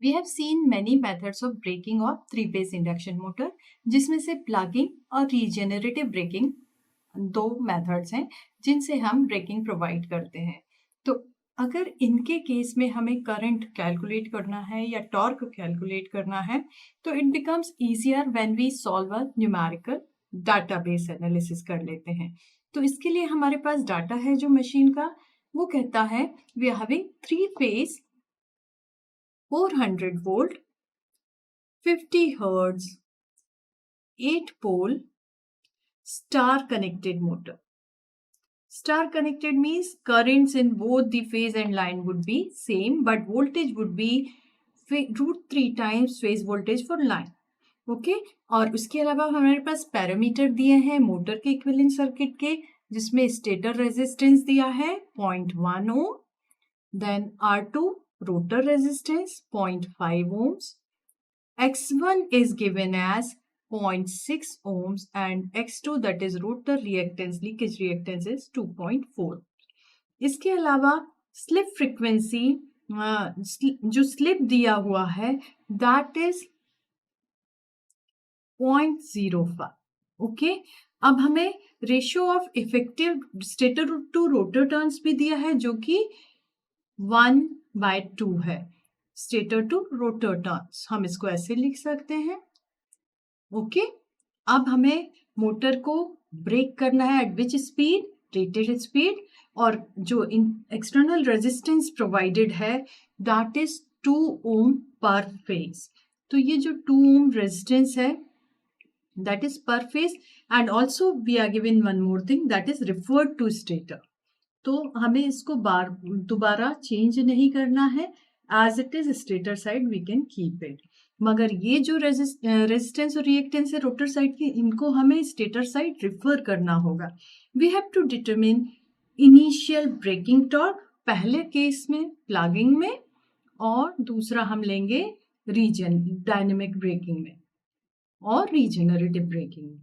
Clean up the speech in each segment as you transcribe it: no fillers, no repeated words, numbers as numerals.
We have seen many methods of braking of three-phase induction motor, जिसमें से plugging और regenerative braking दो methods हैं जिनसे हम ब्रेकिंग प्रोवाइड करते हैं। तो अगर इनके केस में हमें करंट कैलकुलेट करना है या टॉर्क कैलकुलेट करना है तो it becomes easier when we solve a numerical database analysis कर लेते हैं। तो इसके लिए हमारे पास डाटा है जो मशीन का, वो कहता है we are having three phase 400 volt 50 hertz 8 pole star connected motor. Star connected means currents in both the phase and line would be same, but voltage would be root 3 times phase voltage for line. Okay और उसके अलावा हमारे पास parameter दिए हैं motor के equivalent circuit के, जिसमें stator resistance दिया है 0.1 ohm, then R2 rotor resistance 0.5 ohms, X1 is given as 0.6 ohms and X2 that is rotor reactance, leakage reactance is 2.4. इसके अलावा स्लिप फ्रीक्वेंसी जो स्लिप दिया हुआ है दैट इज 0.05. ओके, अब हमें ratio of effective stator to rotor turns भी दिया है जो कि 1/2 है। स्टेटर टू रोटर टर्न्स हम इसको ऐसे लिख सकते हैं। ओके, अब हमें मोटर को ब्रेक करना है at which speed, rated speed, और जो एक्सटर्नल रेजिस्टेंस प्रोवाइडेड है that is 2 ohm per phase. तो ये जो 2 ओम रेजिस्टेंस है that is per phase, and also we are given one more thing that is referred to stator. तो हमें इसको दोबारा चेंज नहीं करना है, as it is stator side we can keep it, मगर ये जो रेजिस्टेंस और रिएक्टेंस है रोटर साइड की, इनको हमें स्टेटर साइड रिफर करना होगा। We have to determine initial braking torque, पहले केस में प्लगिंग में और दूसरा हम लेंगे रीजन डायनेमिक ब्रेकिंग में और रीजेनरेटिव ब्रेकिंग में।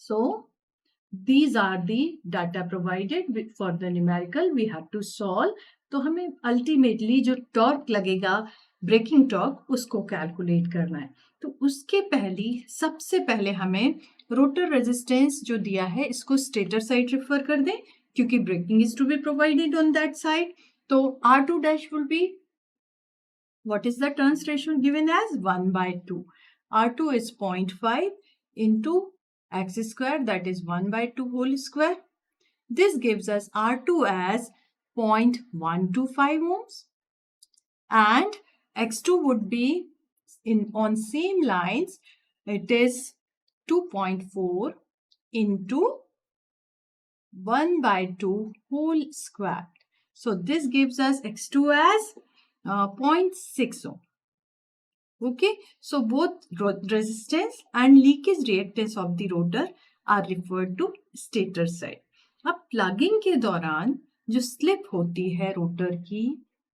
सो these are the data provided for the numerical we have to solve. तो हमें अल्टीमेटली जो टॉर्क लगेगा ब्रेकिंग टॉर्क उसको कैलकुलेट करना है। तो उसके सबसे पहले हमें रोटर रेजिस्टेंस जो दिया है इसको स्टेटर साइड रेफर कर दें, क्योंकि braking is to be provided on that side. तो R2 dash will be, what is the turns ratio given as 1/2. R2 is 0.5 into x square, that is 1/2 whole square. This gives us R2 as 0.125 ohms, and X2 would be on same lines, it is 2.4 into 1/2 whole square. So this gives us X2 as 0.6 ohm. Okay, so both resistance and leakage reactance of the rotor are referred to stator side. अब plugging के दौरान जो slip होती है rotor की,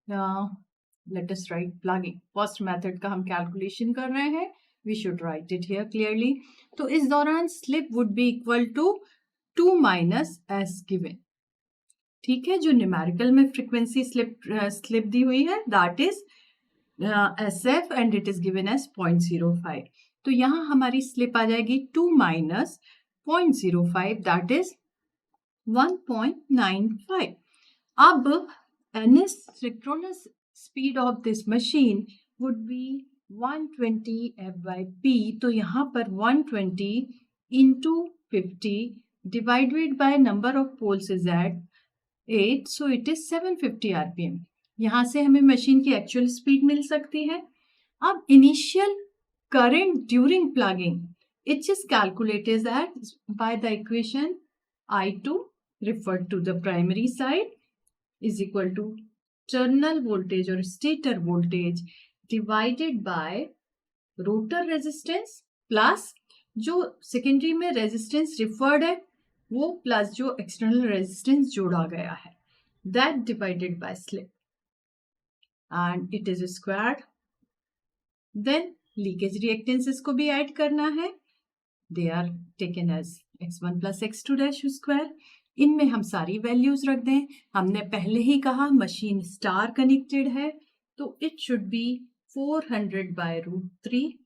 let us write plugging, first method का हम calculation कर रहे हैं, we should write it here clearly. तो इस दौरान slip would be equal to 2 minus S given. ठीक है, जो न्यूमेरिकल में फ्रीक्वेंसी स्लिप दी हुई है that is SF and it is given as 0.05. तो यहाँ हमारी स्लिप आ जाएगी 2 minus 0.05 that is 1.95. अब NS synchronous speed of this machine would be 120 F/P. तो यहाँ पर 120 into 50 divided by number of poles is at 8, so it is 750 RPM. यहां से हमें मशीन की एक्चुअल स्पीड मिल सकती है। अब initial current during plugging it is calculated at by the equation I2 referred to the primary side is equal to terminal voltage और stator voltage divided by rotor resistance plus जो secondary में resistance referred है वो plus जो external resistance जोड़ा गया है, that divided by slip, and it is squared. Then leakage reactances को भी ऐड करना है, they are taken as x1 plus x2 dash square. इनमें हम सारी वैल्यूज रख दें। हमने पहले ही कहा मशीन स्टार कनेक्टेड है तो it should be 400 by root 3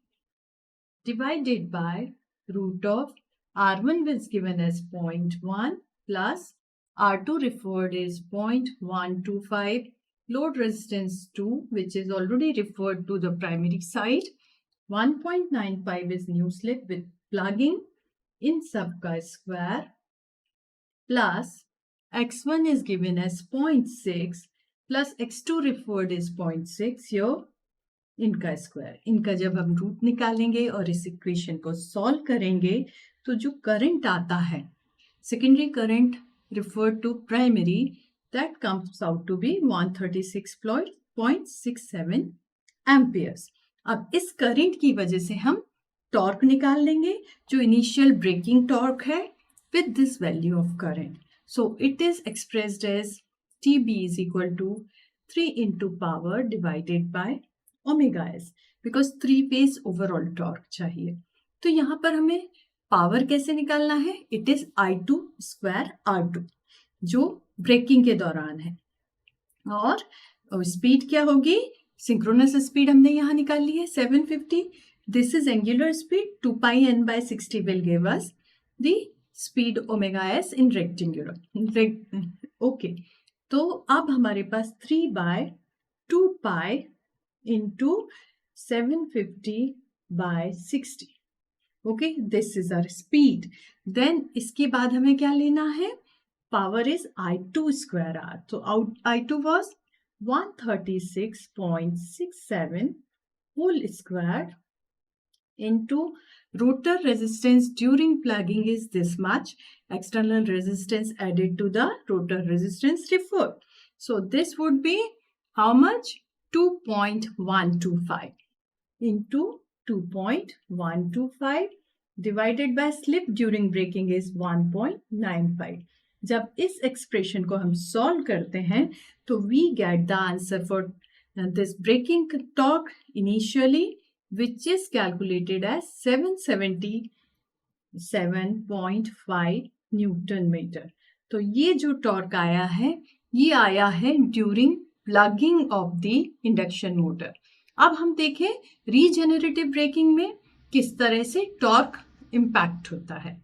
divided by root of R1 was given as 0.1 plus R2 referred is 0.125, load resistance 2, which is already referred to the primary side. 1.95 is new slip with plugging in sub ka square plus x1 is given as 0.6 plus x2 referred is 0.6 here इनका square. इनका जब हम root निकालेंगे और इस equation को solve करेंगे तो जो करंट आता है secondary current referred to primary that comes out to be 136.67 amperes. अब इस करंट की वजह से हम टॉर्क निकाल लेंगे जो इनिशियल ब्रेकिंग टॉर्क है with this value of current. So it is expressed as TB is equal to 3 into power divided by omega s because 3 phase overall torque चाहिए. तो यहाँ पर हमें पावर कैसे निकालना है? It is I2 square R2 जो ब्रेकिंग के दौरान है और स्पीड क्या होगी? सिंक्रोनस स्पीड हमने यहाँ निकाल ली है 750. This is angular speed 2 pi n by 60 will give us the speed omega s in rectangular. Okay. तो अब हमारे पास 3 by 2 pi into 750 by 60. Okay, this is our speed. Then इसके बाद हमें क्या लेना है? Power is I2 square R. So I2 was 136.67 whole square into rotor resistance during plugging is this much. External resistance added to the rotor resistance referred. So this would be how much? 2.125 into 2.125 divided by slip during braking is 1.95. जब इस expression को हम solve करते हैं तो we get the answer for this braking torque initially which is calculated as 777.5 newton metre. तो ये जो टॉर्क आया है ये आया है during plugging of the induction motor. अब हम देखें रीजेनरेटिव ब्रेकिंग में किस तरह से टॉर्क इम्पैक्ट होता है.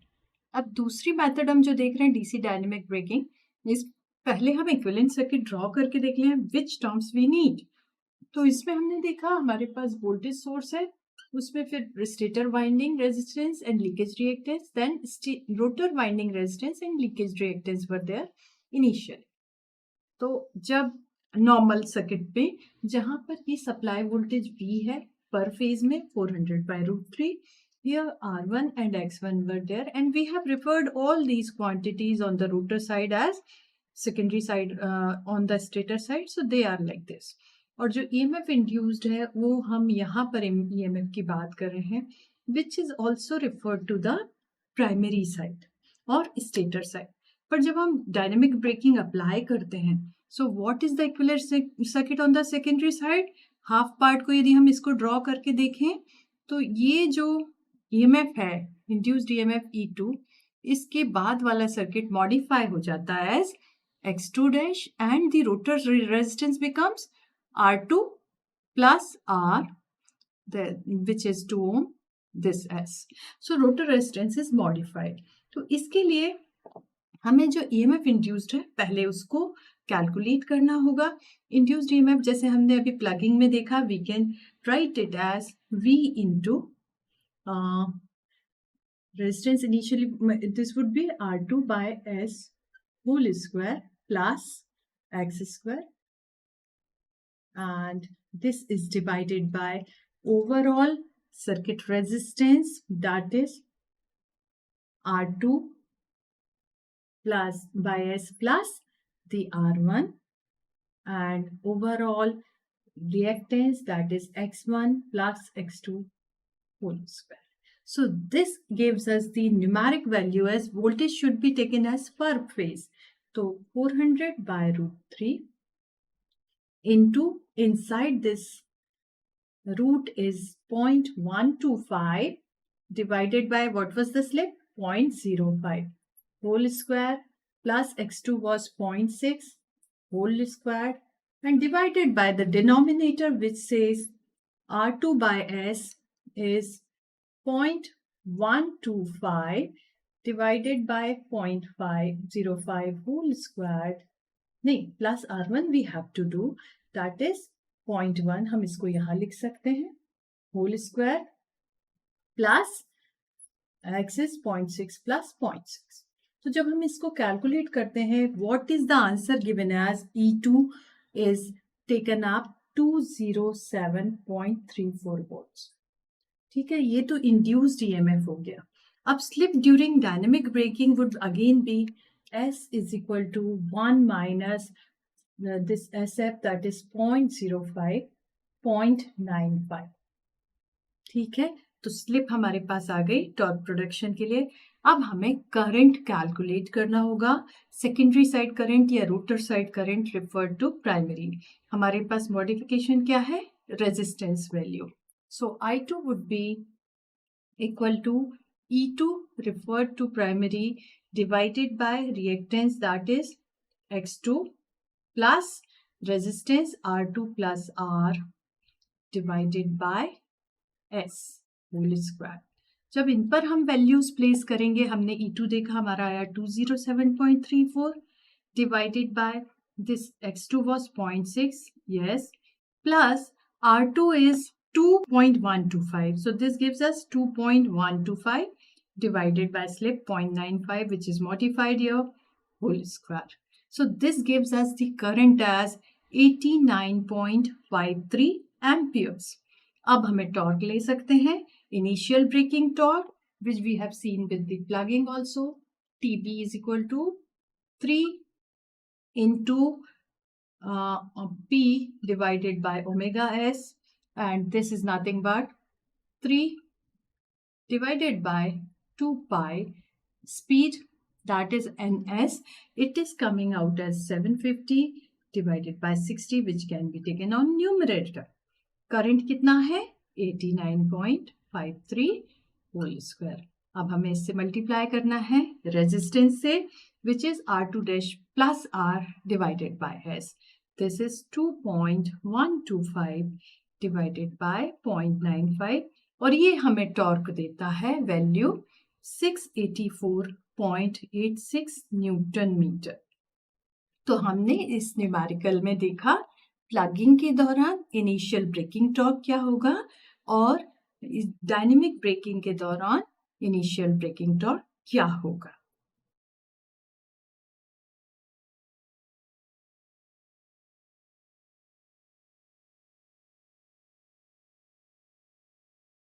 अब दूसरी मेथड हम जो देख रहे हैं डीसी डायनेमिक ब्रेकिंग, इस पहले हम इक्विवेलेंट सर्किट ड्रॉ करके देख लें विच टर्म्स वी नीड. तो इसमें हमने देखा हमारे पास वोल्टेज सोर्स है, उसमें फिर stator winding resistance and leakage reactance, then rotor winding resistance and leakage reactance were there initial. तो जब नॉर्मल सर्किट पे जहां पर ये सप्लाई वोल्टेज V है पर फेज में 400 by root 3, here R1 and X1 were there and we have referred all these quantities on the rotor side as secondary side on the stator side, so they are like this. और जो EMF induced है वो हम यहाँ पर EMF की बात कर रहे हैं which is also referred to the primary side और stator side. पर जब हम डायनेमिक ब्रेकिंग अप्लाई करते हैं so what is the equivalent circuit on the secondary side? Half part को यदि हम इसको ड्रॉ करके देखें तो ये जो EMF है induced EMF E2, इसके बाद वाला सर्किट मॉडिफाई हो जाता है as X2 dash and the rotor resistance becomes R2 plus R which is 2 ohm this S. So rotor resistance is modified. तो इसके लिए हमें जो EMF induced है पहले उसको कैलकुलेट करना होगा. इंड्यूस्ड EMF जैसे हमने अभी प्लगिंग में देखा we can write it as V into resistance initially this would be R2 by S whole square plus X square and this is divided by overall circuit resistance that is R2 plus by S plus the R1 and overall reactance that is X1 plus X2 whole square. So this gives us the numeric value as voltage should be taken as per phase. So 400 by root 3 into inside this root is 0.125 divided by what was the slip? 0.05 whole square plus X2 was 0.6 whole square and divided by the denominator which says R2 by S is 0.125 divided by 0.505 whole squared. नहीं, plus R1 we have to do, that is 0.1, हम इसको यहाँ लिख सकते हैं whole square plus x is 0.6 plus 0.6. तो जब हम इसको कैलकुलेट करते हैं, what is the answer given as E2 is taken up 207.34 volts. ठीक है, ये तो induced EMF हो गया. अब slip during dynamic braking would again be S is equal to 1 minus this SF, that is 0.05, 0.95. ठीक है, तो स्लिप हमारे पास आ गई टॉर्क प्रोडक्शन के लिए. अब हमें करंट कैलकुलेट करना होगा. सेकेंडरी साइड करंट या rotor side current referred to primary. हमारे पास मॉडिफिकेशन क्या है? Resistance value. So I2 would be equal to E2 referred to primary divided by reactance, that is X2 plus resistance R2 plus R divided by S whole square. जब इन पर हम values place करेंगे, हमने E2 देखा हमारा आया 207.34 divided by this X2 was 0.6, yes, plus R2 is 2.125, so this gives us 2.125 divided by slip 0.95, which is modified here, whole square. So this gives us the current as 89.53 amperes. अब हमें torque ले सकते हैं. Initial braking torque which we have seen with the plugging also, TB is equal to 3 into P divided by omega S, and this is nothing but 3 divided by 2 pi speed, that is ns. It is coming out as 750 divided by 60, which can be taken on numerator. Current कितना है? 89.53 whole square. अब हमें इससे multiply करना है resistance से, which is R2 dash plus R divided by S. This is 2.125 divided by 0.95, और ये हमें टॉर्क देता है वैल्यू 684.86 न्यूटन मीटर. तो हमने इस न्यूमेरिकल में देखा प्लगिंग के दौरान इनिशियल ब्रेकिंग टॉर्क क्या होगा और डायनेमिक ब्रेकिंग के दौरान इनिशियल ब्रेकिंग टॉर्क क्या होगा.